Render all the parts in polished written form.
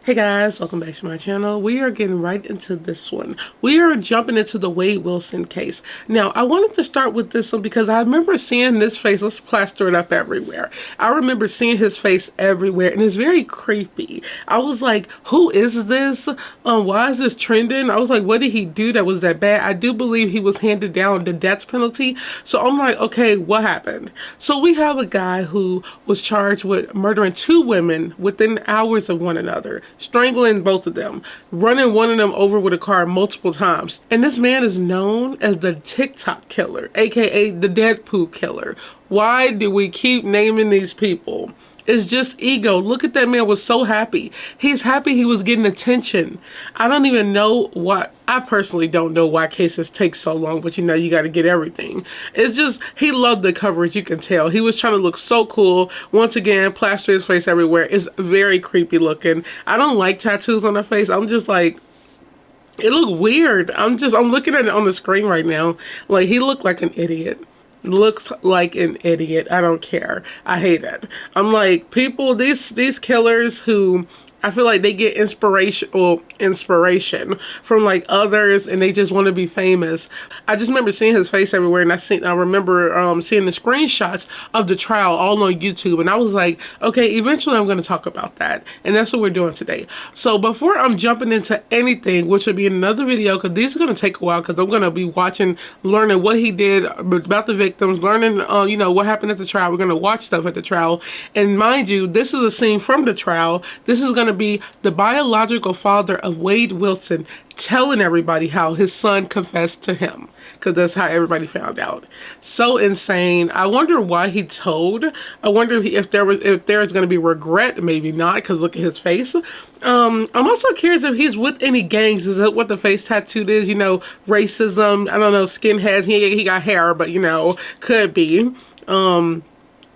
Hey guys, welcome back to my channel. We are getting right into this one. We are jumping into the Wade Wilson case. Now, I wanted to start with this one because I remember seeing this face. Let's plaster it up everywhere. I remember seeing his face everywhere, and it's very creepy. I was like, who is this? Why is this trending? I was like, what did he do that was that bad? I do believe he was handed down the death penalty. So I'm like, okay, what happened? So we have a guy who was charged with murdering two women within hours of one another, strangling both of them, running one of them over with a car multiple times. And this man is known as the TikTok killer, aka the Deadpool killer. Why do we keep naming these people? It's just ego. Look at that man, was so happy. He's happy he was getting attention. I don't even know why. I personally don't know why cases take so long, but you know, you got to get everything. It's just, he loved the coverage, you can tell. He was trying to look so cool. Once again, plaster his face everywhere. It's very creepy looking. I don't like tattoos on the face. I'm just like, it looked weird. I'm looking at it on the screen right now. Like, he looked like an idiot. Looks like an idiot. I don't care. I hate it. I'm like, people, these killers who I feel like they get inspiration from like others, and they just want to be famous. I just remember seeing his face everywhere, and I remember seeing the screenshots of the trial all on YouTube, and I was like, okay, eventually I'm going to talk about that, and that's what we're doing today. So before I'm jumping into anything, which will be in another video, because these are going to take a while, because I'm going to be watching, learning what he did about the victims, learning you know, what happened at the trial. We're going to watch stuff at the trial, and mind you, this is a scene from the trial. This is going to be the biological father of Wade Wilson telling everybody how his son confessed to him, because that's how everybody found out. So insane. I wonder why he told. I wonder if there's going to be regret. Maybe not, because look at his face. I'm also curious if he's with any gangs. Is that what the face tattooed is? You know, racism. I don't know. Skinheads. He got hair, but you know, could be.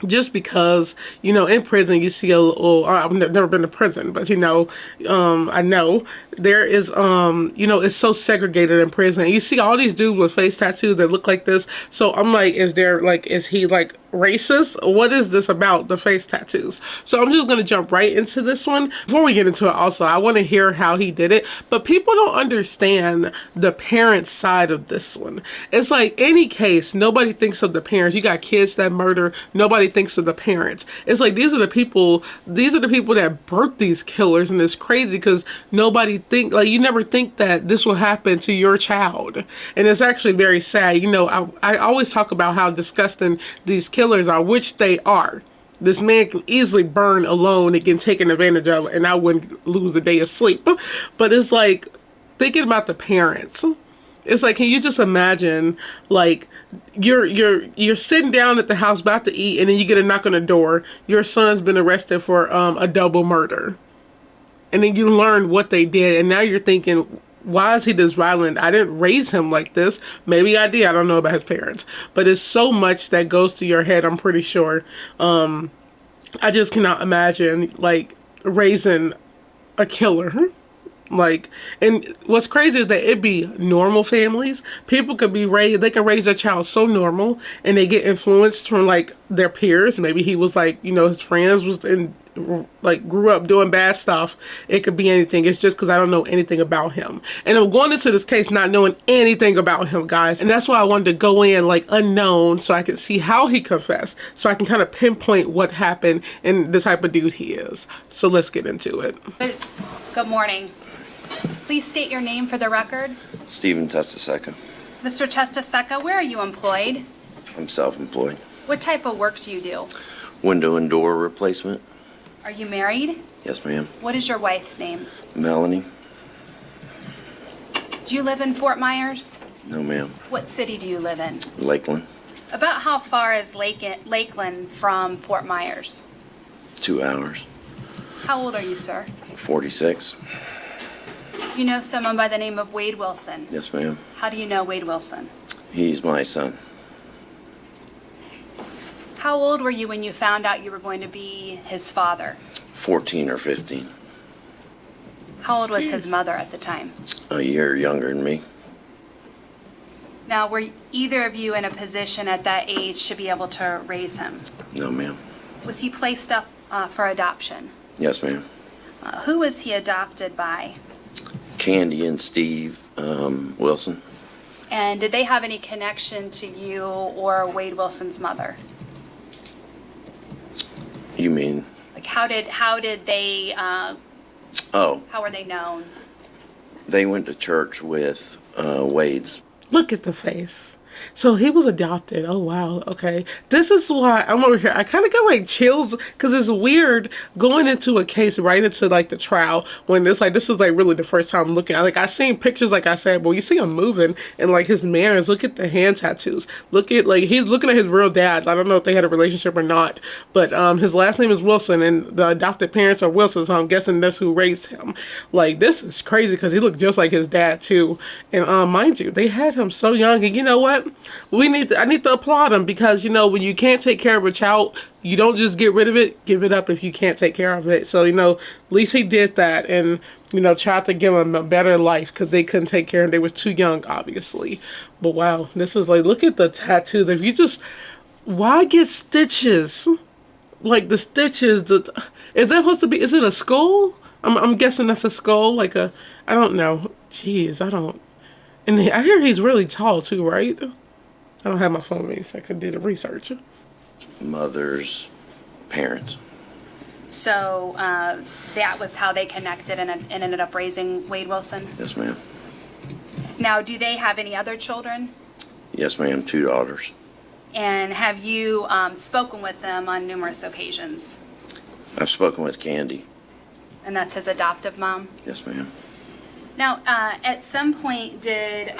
Just because, you know, in prison you see a little, I've never been to prison, but you know, I know there is, you know, it's so segregated in prison. You see all these dudes with face tattoos that look like this. So I'm like, is he like racist? What is this about, the face tattoos? So I'm just going to jump right into this one. Before we get into it also, I want to hear how he did it, but people don't understand the parents' side of this one. It's like any case, nobody thinks of the parents. You got kids that murder, nobody thinks of the parents. It's like these are the people that birthed these killers, and it's crazy because nobody you never think that this will happen to your child. And it's actually very sad. You know, I always talk about how disgusting these killers are, which they are. This man can easily burn alone and get taken advantage of, and I wouldn't lose a day of sleep. But it's like thinking about the parents. It's like, can you just imagine, like, you're sitting down at the house about to eat, and then you get a knock on the door. Your son's been arrested for a double murder. And then you learn what they did, and now you're thinking, why is he this violent? I didn't raise him like this. Maybe I did. I don't know about his parents. But it's so much that goes to your head, I'm pretty sure. I just cannot imagine, like, raising a killer. Like, and what's crazy is that it be normal families. People could be raised, they can raise their child so normal, and they get influenced from like their peers. Maybe he was like, you know, his friends was in, like, grew up doing bad stuff. It could be anything. It's just because I don't know anything about him. And I'm going into this case not knowing anything about him, guys. And that's why I wanted to go in like unknown, so I could see how he confessed, so I can kind of pinpoint what happened and the type of dude he is. So let's get into it. Good morning. Please state your name for the record. Stephen Testaseca. Mr. Testaseca, where are you employed? I'm self-employed. What type of work do you do? Window and door replacement. Are you married? Yes, ma'am. What is your wife's name? Melanie. Do you live in Fort Myers? No, ma'am. What city do you live in? Lakeland. About how far is Lakeland from Fort Myers? 2 hours. How old are you, sir? 46. You know someone by the name of Wade Wilson? Yes, ma'am. How do you know Wade Wilson? He's my son. How old were you when you found out you were going to be his father? 14 or 15. How old was his mother at the time? A year younger than me. Now, were either of you in a position at that age to be able to raise him? No, ma'am. Was he placed up for adoption? Yes, ma'am. Who was he adopted by? Candy and Steve Wilson. And did they have any connection to you or Wade Wilson's mother? You mean? Like how did they Oh, how were they known? they went to church with Wade's. Look at the face. So he was adopted. Oh, wow. Okay. This is why I'm over here. I kind of got like chills because it's weird going into a case right into like the trial when it's like, this is like really the first time looking. Like I seen pictures, like I said, but you see him moving and like his manners. Look at the hand tattoos. Look at like, he's looking at his real dad. I don't know if they had a relationship or not, but his last name is Wilson and the adopted parents are Wilson. So I'm guessing that's who raised him. Like this is crazy because he looked just like his dad too. And mind you, they had him so young. And you know what? I need to applaud him because, you know, when you can't take care of a child, you don't just get rid of it, give it up if you can't take care of it. So, you know, at least he did that and, you know, tried to give him a better life because they couldn't take care of him. They was too young, obviously. But wow, this is like, look at the tattoos. If you just, why get stitches? Like the stitches, is that supposed to be, is it a skull? I'm guessing that's a skull, like a, I don't know. Jeez, I don't. And I hear he's really tall too, right? I don't have my phone with me, so I could do the research. Mother's parents. So that was how they connected and ended up raising Wade Wilson. Yes, ma'am. Now, do they have any other children? Yes, ma'am. 2 daughters. And have you spoken with them on numerous occasions? I've spoken with Candy. And that's his adoptive mom? Yes, ma'am. Now, at some point, did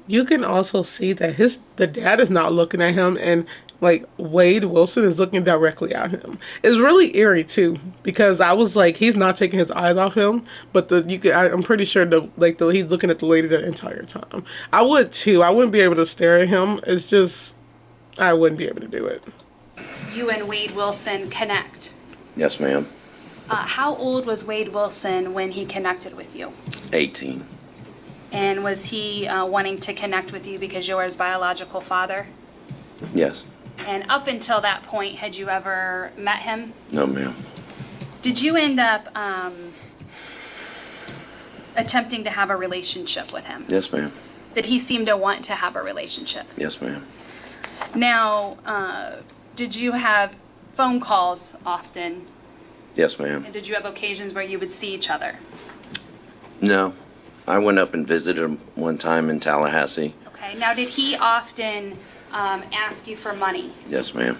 You can also see that the dad is not looking at him, and like Wade Wilson is looking directly at him. It's really eerie too because I was like, he's not taking his eyes off him, but I'm pretty sure he's looking at the lady the entire time. I would too. I wouldn't be able to stare at him. It's just I wouldn't be able to do it. you and Wade Wilson connect? Yes, ma'am. How old was Wade Wilson when he connected with you? 18. And was he wanting to connect with you because you're his biological father? Yes. And up until that point, had you ever met him? No, ma'am. Did you end up attempting to have a relationship with him? Yes, ma'am. Did he seem to want to have a relationship? Yes, ma'am. Now, did you have phone calls often? Yes, ma'am. And did you have occasions where you would see each other? No. I went up and visited him one time in Tallahassee. Okay. Now, did he often ask you for money? Yes, ma'am.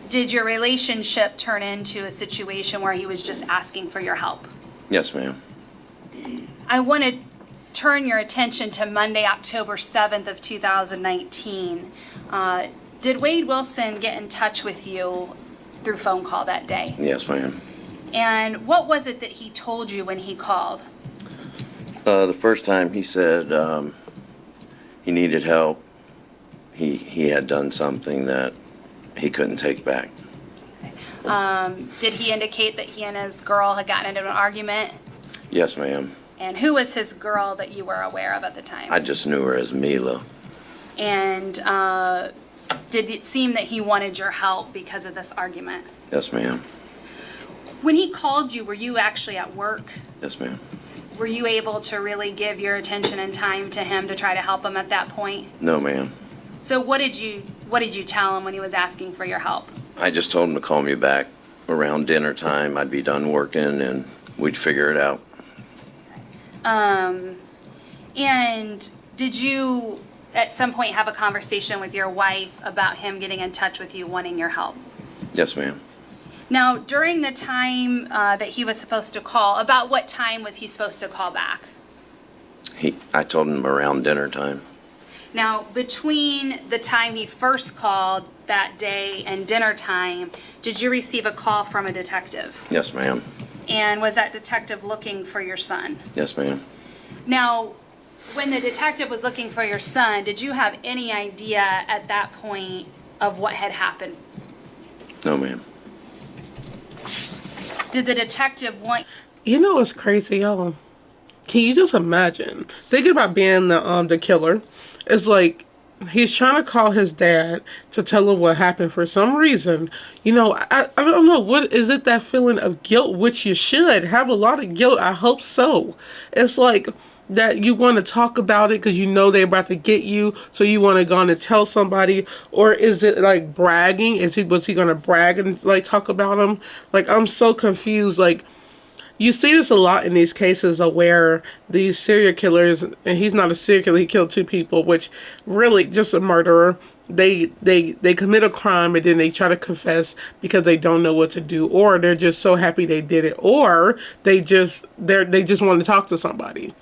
Did your relationship turn into a situation where he was just asking for your help? Yes, ma'am. I want to turn your attention to Monday, October 7th of 2019. Did Wade Wilson get in touch with you through phone call that day? Yes, ma'am. And what was it that he told you when he called? The first time he said he needed help. He had done something that he couldn't take back. Did he indicate that he and his girl had gotten into an argument? Yes, ma'am. And who was his girl that you were aware of at the time? I just knew her as Mila. And did it seem that he wanted your help because of this argument? Yes, ma'am. When he called you, were you actually at work? Yes, ma'am. Were you able to really give your attention and time to him to try to help him at that point? No, ma'am. So what did you tell him when he was asking for your help? I just told him to call me back around dinner time. I'd be done working and we'd figure it out. And did you at some point have a conversation with your wife about him getting in touch with you wanting your help? Yes, ma'am. Now, during the time that he was supposed to call, about what time was he supposed to call back? I told him around dinner time. Now, between the time he first called that day and dinner time, did you receive a call from a detective? Yes, ma'am. And was that detective looking for your son? Yes, ma'am. Now, when the detective was looking for your son, did you have any idea at that point of what had happened? No, ma'am. Did the detective want... You know what's crazy, y'all? Can you just imagine? Thinking about being the killer, it's like he's trying to call his dad to tell him what happened for some reason. You know, I don't know. What is it, that feeling of guilt, which you should have a lot of guilt? I hope so. It's like that you want to talk about it because you know they're about to get you, so you want to go on and tell somebody. Or is it like bragging? Was he going to brag and like talk about him? Like, I'm so confused. Like, you see this a lot in these cases of where these serial killers, and he's not a serial killer, he killed two people, which really just a murderer. They commit a crime and then they try to confess because they don't know what to do, or they're just so happy they did it, or they just want to talk to somebody.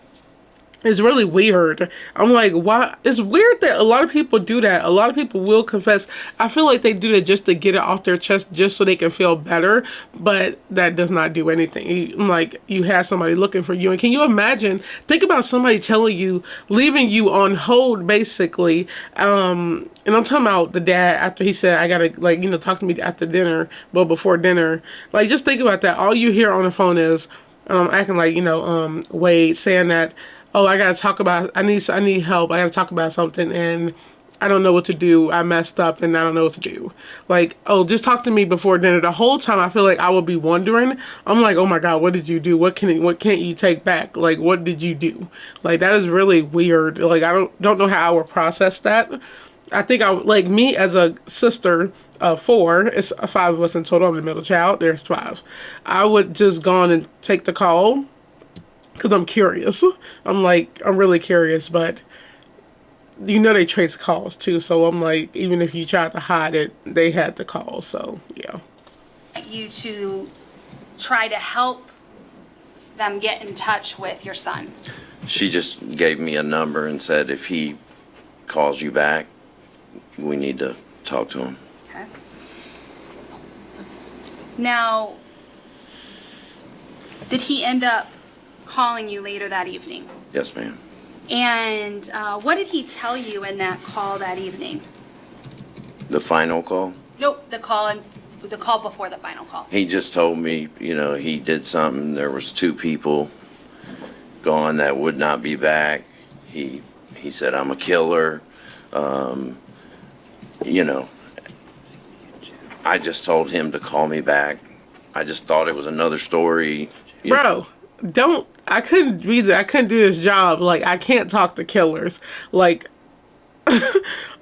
It's really weird. I'm like, why? It's weird that a lot of people do that. A lot of people will confess. I feel like they do that just to get it off their chest, just so they can feel better. But that does not do anything. Like, you have somebody looking for you. And can you imagine? Think about somebody telling you, leaving you on hold, basically. And I'm talking about the dad after he said, I gotta, like, talk to me after dinner. Well, before dinner. Like, just think about that. All you hear on the phone is acting like, Wade saying that, oh, I gotta talk about, I need help. I gotta talk about something and I don't know what to do. I messed up and I don't know what to do. Like, oh, just talk to me before dinner. The whole time I feel like I would be wondering. I'm like, oh my God, what did you do? What can't you take back? Like, what did you do? Like, that is really weird. Like, I don't know how I would process that. I think like me as a sister of four, it's five of us in total. I'm the middle child. There's five. I would just go on and take the call. Because I'm curious. I'm really curious, but they trace calls too. So I'm like, even if you tried to hide it, they had the call. So, yeah. You to try to help them get in touch with your son. She just gave me a number and said if he calls you back, we need to talk to him. Okay. Now, did he end up calling you later that evening? Yes, ma'am. And what did he tell you in that call that evening? The final call? Nope, the call before the final call. He just told me, he did something. There was two people gone that would not be back. He said, I'm a killer. I just told him to call me back. I just thought it was another story. Bro, I couldn't do this job. Like, I can't talk to killers. Like,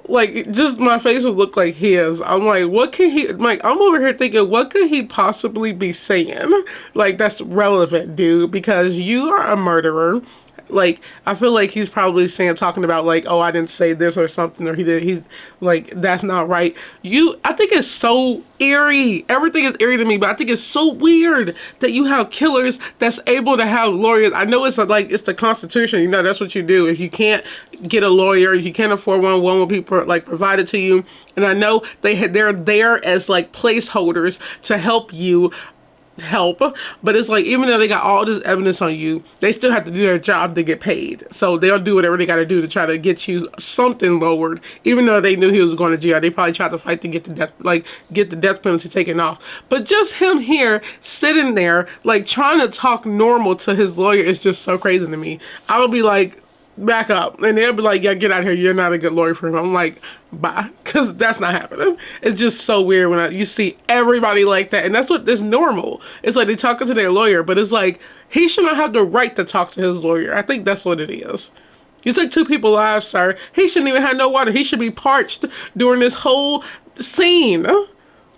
like, just my face would look like his. I'm like, what can he, like, I'm over here thinking, what could he possibly be saying? Like, that's relevant, dude, because you are a murderer. Like, I feel like he's probably talking about, like, oh, I didn't say this or something, or he's like, that's not right. I think it's so eerie. Everything is eerie to me, but I think it's so weird that you have killers that's able to have lawyers. I know it's it's the Constitution, that's what you do. If you can't get a lawyer, if you can't afford one will be provided to you. And I know they're there as like placeholders to help you but it's like, even though they got all this evidence on you, they still have to do their job to get paid. So they'll do whatever they got to do to try to get you something lowered. Even though they knew he was going to jail, they probably tried to fight to get the death penalty taken off. But just him here sitting there like trying to talk normal to his lawyer is just so crazy to me. I would be like, back up, and they'll be like, yeah, get out of here, you're not a good lawyer for him. I'm like, bye, because that's not happening. It's just so weird when you see everybody like that, and that's what is normal. It's like they talking to their lawyer, but it's like, he should not have the right to talk to his lawyer. I think that's what it is. You took two people's lives, sir. He shouldn't even have no water. He should be parched during this whole scene.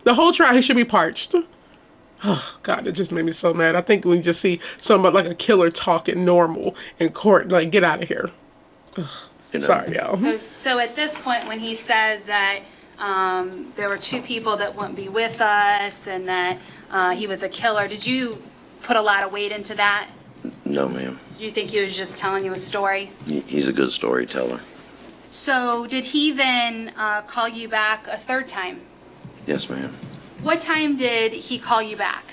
The whole trial, he should be parched. Oh, God, it just made me so mad. I think we just see somebody like a killer talking normal in court. Like, get out of here. Sorry, y'all. So at this point, when he says that there were two people that wouldn't be with us and that he was a killer, did you put a lot of weight into that? No, ma'am. Do you think he was just telling you a story? He's a good storyteller. So did he then call you back a third time? Yes, ma'am. What time did he call you back?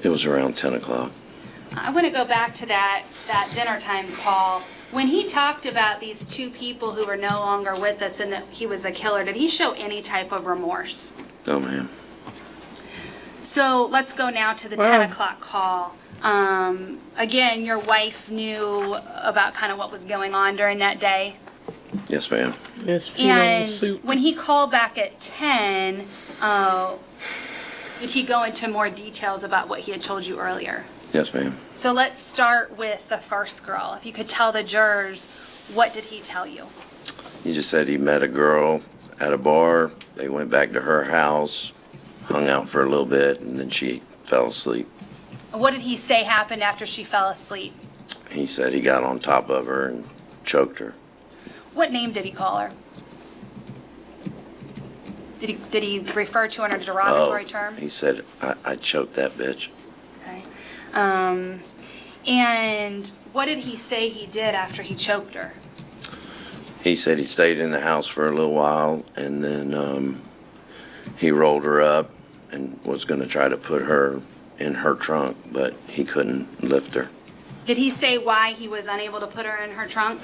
It was around 10 o'clock. I want to go back to that dinner time call. When he talked about these two people who were no longer with us and that he was a killer, did he show any type of remorse? No, ma'am. So let's go now to the 10 o'clock call. Again, your wife knew about kind of what was going on during that day? Yes, ma'am. His funeral And suit. when he called back at 10, did he go into more details about what he had told you earlier? Yes, ma'am. So let's start with the first girl. If you could tell the jurors, what did he tell you? He just said he met a girl at a bar. They went back to her house, hung out for a little bit, and then she fell asleep. What did he say happened after she fell asleep? He said he got on top of her and choked her. What name did he call her? Did he refer to her in a derogatory term? He said, I choked that bitch. Okay. And what did he say he did after he choked her? He said he stayed in the house for a little while, and then he rolled her up and was going to try to put her in her trunk, but he couldn't lift her. Did he say why he was unable to put her in her trunk?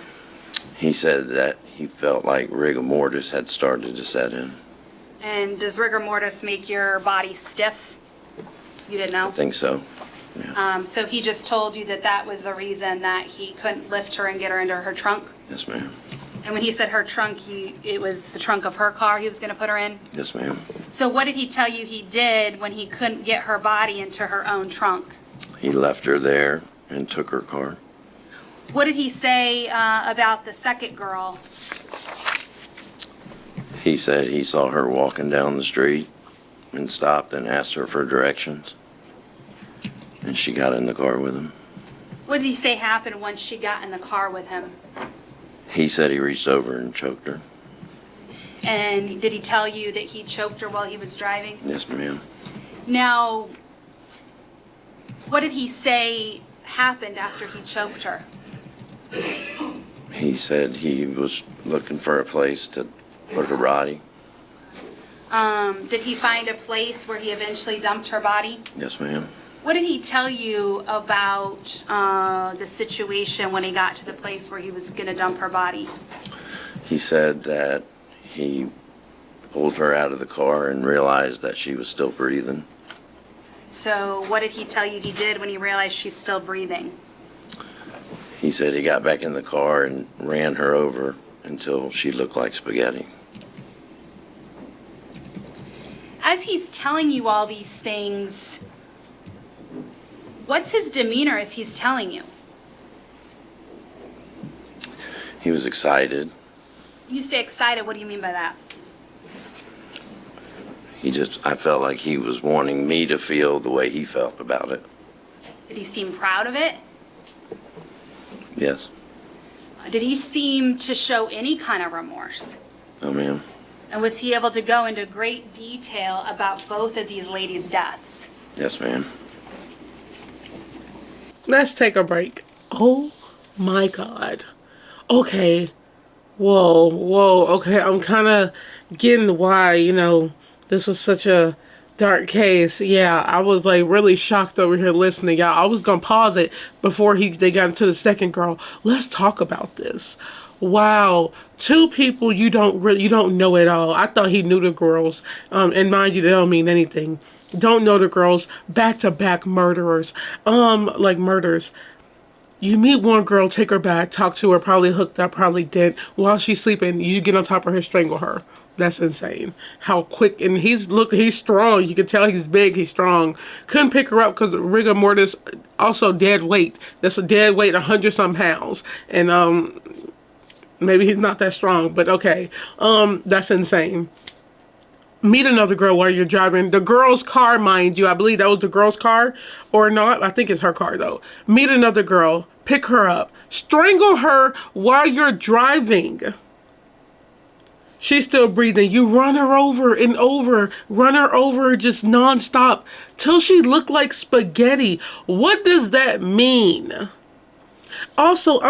He said that he felt like rigor mortis had started to set in. And does rigor mortis make your body stiff? You didn't know? I think so. Yeah. So he just told you that that was the reason that he couldn't lift her and get her into her trunk? Yes, ma'am. And when he said her trunk, it was the trunk of her car he was going to put her in? Yes, ma'am. So what did he tell you he did when he couldn't get her body into her own trunk? He left her there and took her car. What did he say about the second girl? He said he saw her walking down the street and stopped and asked her for directions. And she got in the car with him. What did he say happened once she got in the car with him? He said he reached over and choked her. And did he tell you that he choked her while he was driving? Yes, ma'am. Now, what did he say happened after he choked her? He said he was looking for a place to put her body. Did he find a place where he eventually dumped her body? Yes, ma'am. What did he tell you about the situation when he got to the place where he was going to dump her body? He said that he pulled her out of the car and realized that she was still breathing. So what did he tell you he did when he realized she's still breathing? He said he got back in the car and ran her over until she looked like spaghetti. As he's telling you all these things, what's his demeanor as he's telling you? He was excited. You say excited, what do you mean by that? I felt like he was wanting me to feel the way he felt about it. Did he seem proud of it? Yes. Did he seem to show any kind of remorse? Oh, ma'am. And was he able to go into great detail about both of these ladies' deaths? Yes, ma'am. Let's take a break. Oh my God. Okay. Whoa. Okay, I'm kind of getting why, this was such a dark case. Yeah, I was like really shocked over here listening, y'all. I was gonna pause it before they got into the second girl. Let's talk about this. Wow, two people you don't know at all. I thought he knew the girls, and mind you, they don't mean anything. Don't know the girls. Back-to-back murderers, like murders. You meet one girl, take her back, talk to her, probably hooked up, probably dead. While she's sleeping, you get on top of her, strangle her. That's insane. How quick, and he's strong. You can tell he's big, he's strong. Couldn't pick her up because rigor mortis, also dead weight. That's a dead weight, 100-some pounds. And maybe he's not that strong, but okay. That's insane. Meet another girl while you're driving. The girl's car, mind you. I believe that was the girl's car or not. I think it's her car though. Meet another girl. Pick her up. Strangle her while you're driving. She's still breathing. You run her over and over. Run her over just nonstop till she looked like spaghetti. What does that mean? Also,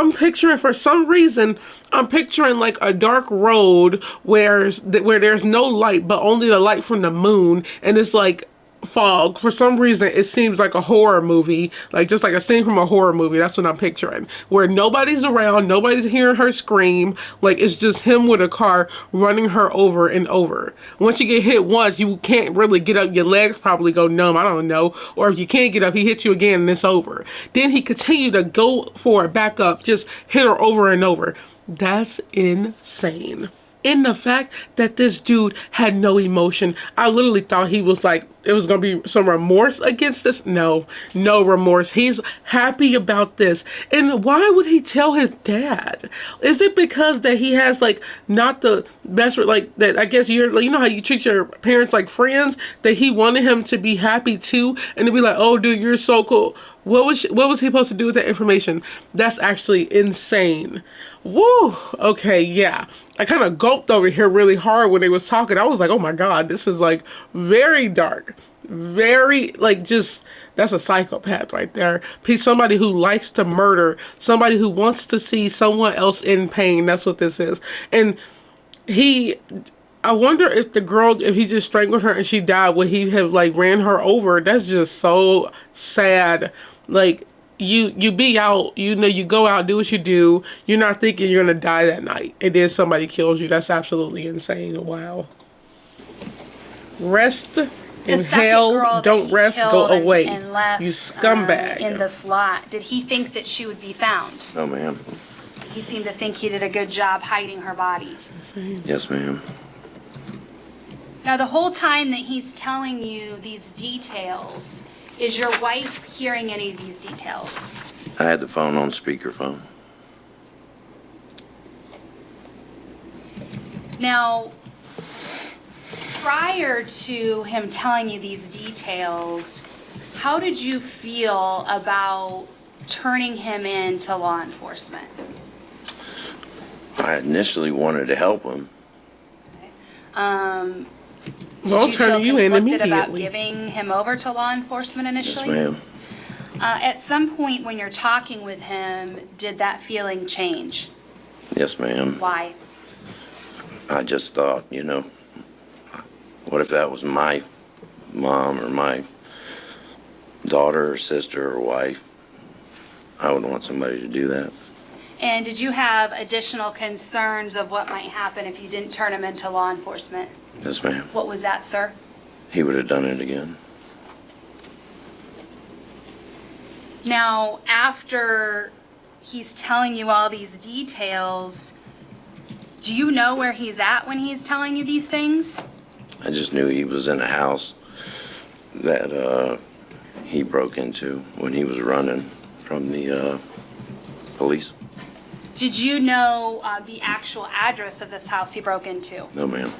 for some reason, I'm picturing like a dark road where there's no light, but only the light from the moon, and it's like fog. For some reason, it seems like a horror movie, like just like a scene from a horror movie. That's what I'm picturing, where nobody's around, nobody's hearing her scream. Like it's just him with a car running her over and over. Once you get hit once, you can't really get up. Your legs probably go numb. I don't know. Or if you can't get up, he hits you again and it's over. Then he continued to go for it, back up, just hit her over and over. That's insane. In the fact that this dude had no emotion. I literally thought he was like, it was going to be some remorse against this. No, no remorse. He's happy about this. And why would he tell his dad? Is it because that he has like not the best, like that, I guess you know how you treat your parents like friends, that he wanted him to be happy too and to be like, oh dude, you're so cool. What was he supposed to do with that information? That's actually insane. Woo. Okay, yeah. I kind of gulped over here really hard when they was talking. I was like, oh my God, this is like very dark. Very, like, just, that's a psychopath right there. Somebody who likes to murder. Somebody who wants to see someone else in pain. That's what this is. And I wonder if the girl, if he just strangled her and she died, would he have like ran her over? That's just so sad. Like, you be out, you know, you go out, do what you do. You're not thinking you're gonna die that night, and then somebody kills you. That's absolutely insane. Wow. Rest in hell. Don't rest. Go away. And left, you scumbag. In this lot. Did he think that she would be found? No, ma'am. He seemed to think he did a good job hiding her body. Yes, ma'am. Now, the whole time that he's telling you these details, is your wife hearing any of these details? I had the phone on speakerphone. Now, prior to him telling you these details, how did you feel about turning him in to law enforcement? I initially wanted to help him. Well, Did you feel turning you in conflicted about immediately. giving him over to law enforcement initially? Yes, ma'am. At some point when you're talking with him, did that feeling change? Yes, ma'am. Why? I just thought, you know, what if that was my mom or my daughter or sister or wife? I would want somebody to do that. And did you have additional concerns of what might happen if you didn't turn him into law enforcement? Yes, ma'am. What was that, sir? He would have done it again. Now, after he's telling you all these details, do you know where he's at when he's telling you these things? I just knew he was in a house that he broke into when he was running from the police. Did you know the actual address of this house he broke into? No, ma'am.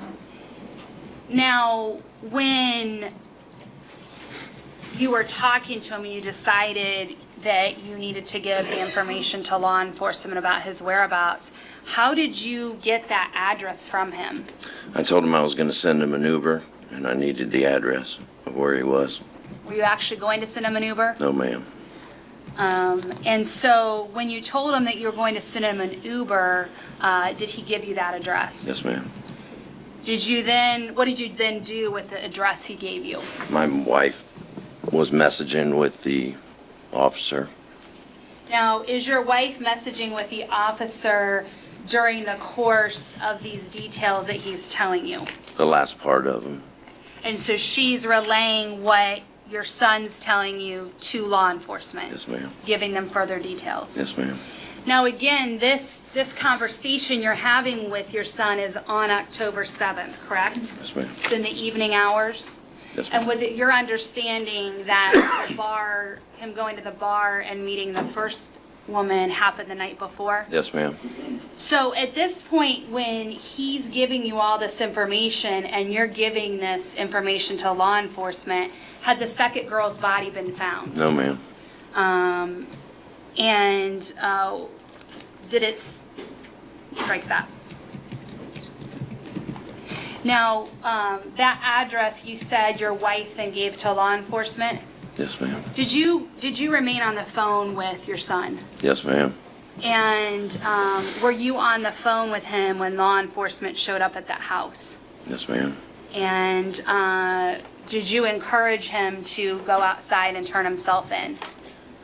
Now, when you were talking to him and you decided that you needed to give the information to law enforcement about his whereabouts, how did you get that address from him? I told him I was going to send him an Uber, and I needed the address of where he was. Were you actually going to send him an Uber? No, ma'am. And so when you told him that you were going to send him an Uber, did he give you that address? Yes, ma'am. What did you then do with the address he gave you? My wife was messaging with the officer. Now, is your wife messaging with the officer during the course of these details that he's telling you? The last part of him. And so she's relaying what your son's telling you to law enforcement? Yes, ma'am. Giving them further details? Yes, ma'am. Now, again, this conversation you're having with your son is on October 7th, correct? Yes, ma'am. It's in the evening hours? Yes, ma'am. And was it your understanding that him going to the bar and meeting the first woman happened the night before? Yes, ma'am. So at this point, when he's giving you all this information and you're giving this information to law enforcement, had the second girl's body been found? No, ma'am. And did it strike that? Now, that address you said your wife then gave to law enforcement. Yes, ma'am. Did you remain on the phone with your son? Yes, ma'am. And were you on the phone with him when law enforcement showed up at that house? Yes, ma'am. And did you encourage him to go outside and turn himself in?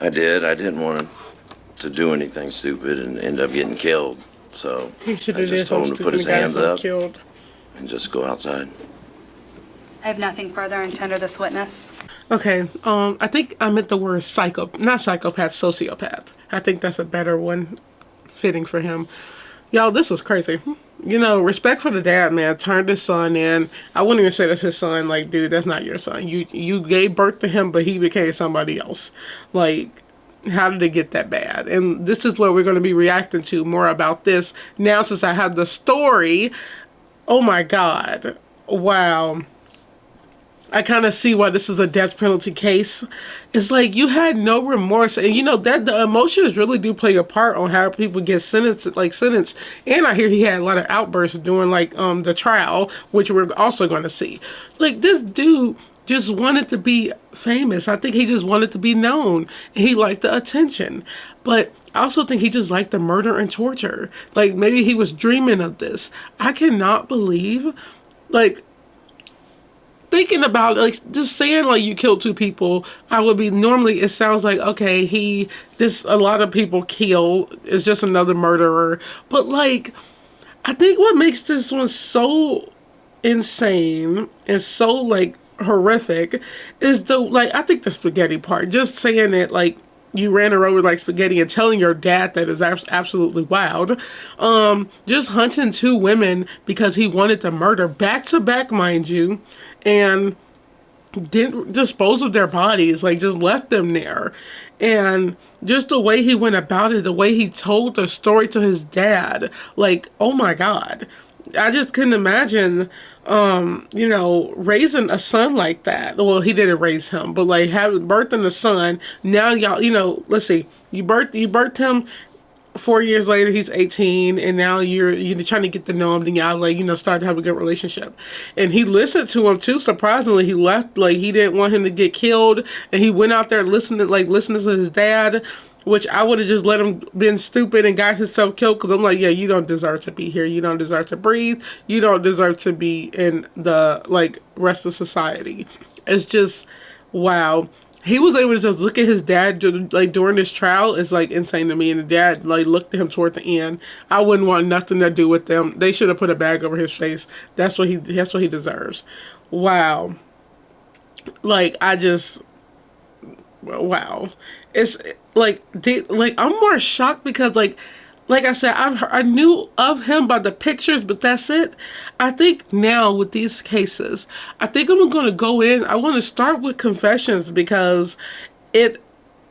I did. I didn't want him to do anything stupid and end up getting killed. So He should I have just told him to put his hands up Killed. and just go outside. I have nothing further and tender this witness. Okay, I think I meant the word not psychopath, sociopath. I think that's a better one fitting for him. Y'all, this was crazy. You know, respect for the dad, man. Turned his son in. I wouldn't even say that's his son. Like, dude, that's not your son. You gave birth to him, but he became somebody else. Like, how did it get that bad? And this is what we're going to be reacting to more about this now since I have the story. Oh my God. Wow. I kind of see why this is a death penalty case. It's like you had no remorse, and you know that the emotions really do play a part on how people get sentenced. And I hear he had a lot of outbursts during the trial, which we're also going to see. Like, this dude just wanted to be famous. I think he just wanted to be known, and he liked the attention. But I also think he just liked the murder and torture. Like, maybe he was dreaming of this. I cannot believe, like, thinking about just saying like you killed two people, I would be normally, it sounds like, okay, a lot of people kill, is just another murderer. But like, I think what makes this one so insane and so like horrific is I think the spaghetti part, just saying it like you ran her over like spaghetti and telling your dad that is absolutely wild. Just hunting two women because he wanted to murder back to back, mind you, and didn't dispose of their bodies, like just left them there. And just the way he went about it, the way he told the story to his dad, like, oh my God. I just couldn't imagine, raising a son like that. Well, he didn't raise him, but like having birthing a son. Now y'all, let's see, you birthed him. 4 years later, he's 18, and now you're trying to get to know him. Then y'all start to have a good relationship. And he listened to him too. Surprisingly, he left. Like, he didn't want him to get killed, and he went out there listening to his dad. Which I would have just let him been stupid and got himself killed, because I'm like, yeah, you don't deserve to be here. You don't deserve to breathe. You don't deserve to be in the rest of society. It's just, wow. He was able to just look at his dad during this trial. It's like insane to me. And the dad looked at him toward the end. I wouldn't want nothing to do with them. They should have put a bag over his face. That's what he deserves. Wow. Wow. It's I'm more shocked because like I said, I knew of him by the pictures, but that's it. I think now with these cases, I think I'm going to go in. I want to start with confessions because it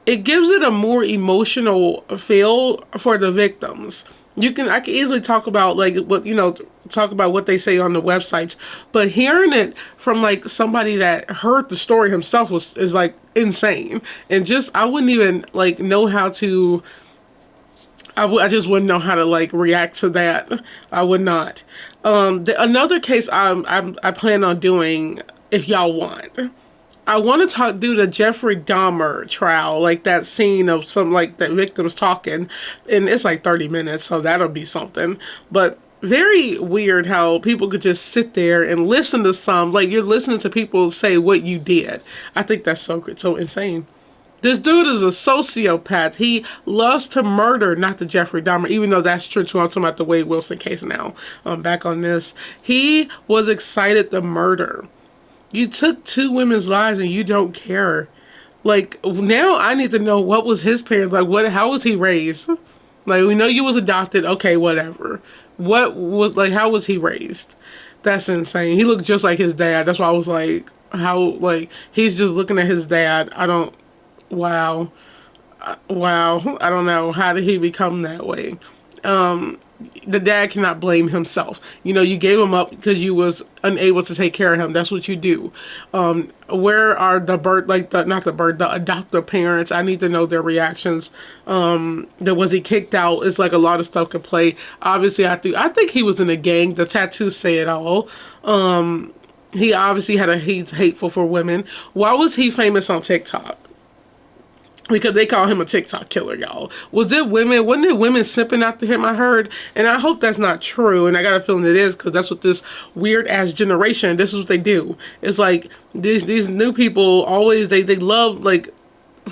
gives it a more emotional feel for the victims. I can easily talk about what they say on the websites, but hearing it from somebody that heard the story himself is insane. And just, I wouldn't even know how to, I just wouldn't know how to react to that. I would not. Another case I plan on doing, if y'all want, I want to do the Jeffrey Dahmer trial, that scene of some the victims talking, and it's 30 minutes, so that'll be something. But very weird how people could just sit there and listen to you're listening to people say what you did. I think that's so insane. This dude is a sociopath. He loves to murder, not the Jeffrey Dahmer, even though that's true too. I'm talking about the Wade Wilson case now. Back on this. He was excited to murder. You took two women's lives and you don't care. Now I need to know what was his parents, how was he raised? We know you was adopted, okay, whatever. How was he raised? That's insane. He looked just like his dad. That's why I was he's just looking at his dad. Wow. Wow. I don't know. How did he become that way? The dad cannot blame himself. You gave him up because you was unable to take care of him. That's what you do. Where are the adoptive parents? I need to know their reactions. Was he kicked out? It's a lot of stuff could play. Obviously, I think he was in a gang. The tattoos say it all. He obviously he's hateful for women. Why was he famous on TikTok? Because they call him a TikTok killer, y'all. Wasn't it women simping after him, I heard? And I hope that's not true. And I got a feeling it is, because that's what this weird-ass generation, this is what they do. It's these new people always, they love,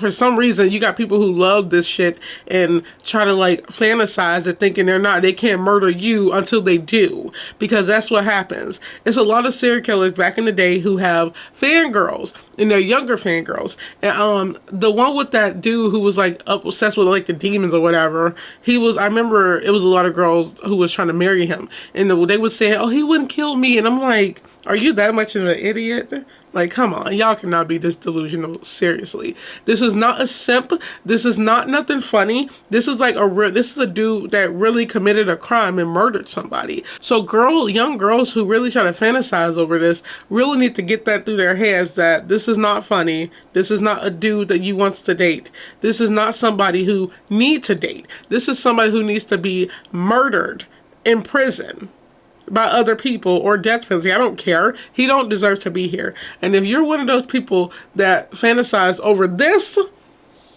for some reason, you got people who love this shit and try to like fantasize it, thinking they can't murder you until they do, because that's what happens. It's a lot of serial killers back in the day who have fangirls, and they're younger fangirls. And the one with that dude who was like obsessed with like the demons or whatever, I remember it was a lot of girls who was trying to marry him, and they would say, "Oh, he wouldn't kill me," and I'm like, are you that much of an idiot? Like, come on, y'all cannot be this delusional. Seriously, this is not a simp. This is not nothing funny. This is like this is a dude that really committed a crime and murdered somebody. So young girls who really try to fantasize over this really need to get that through their heads that this is not funny. This is not a dude that you wants to date. This is not somebody who needs to date. This is somebody who needs to be murdered in prison by other people or death penalty. I don't care. He don't deserve to be here. And if you're one of those people that fantasize over this,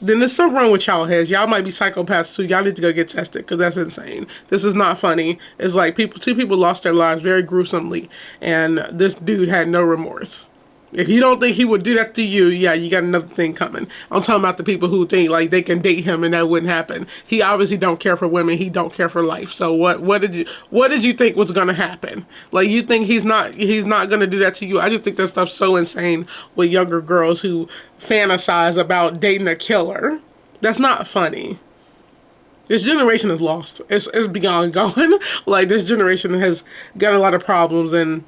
then there's something wrong with y'all heads. Y'all might be psychopaths too. Y'all need to go get tested, because that's insane. This is not funny. It's like two people lost their lives very gruesomely, and this dude had no remorse. If you don't think he would do that to you, yeah, you got another thing coming. I'm talking about the people who think like they can date him and that wouldn't happen. He obviously don't care for women. He don't care for life. So what did you think was gonna happen? Like, you think he's not gonna do that to you? I just think that stuff's so insane with younger girls who fantasize about dating a killer. That's not funny. This generation is lost. It's beyond going. Like, this generation has got a lot of problems, and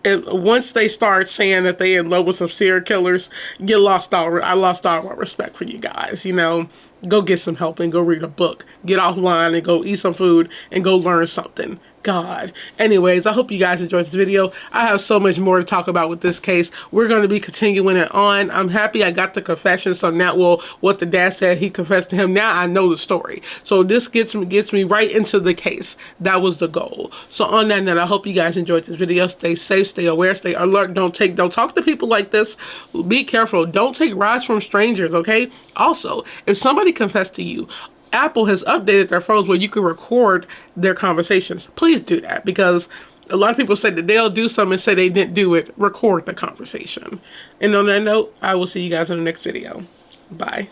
once they start saying that they in love with some serial killers, I lost all my respect for you guys. You know, go get some help and go read a book. Get offline and go eat some food and go learn something. God. Anyways, I hope you guys enjoyed this video. I have so much more to talk about with this case. We're going to be continuing it on. I'm happy I got the confession. So now, what the dad said, he confessed to him. Now I know the story. So this gets me right into the case. That was the goal. So on that note, I hope you guys enjoyed this video. Stay safe, stay aware, stay alert. Don't talk to people like this. Be careful. Don't take rides from strangers, okay? Also, if somebody confessed to you, Apple has updated their phones where you can record their conversations. Please do that, because a lot of people say that they'll do something and say they didn't do it. Record the conversation. And on that note, I will see you guys in the next video. Bye.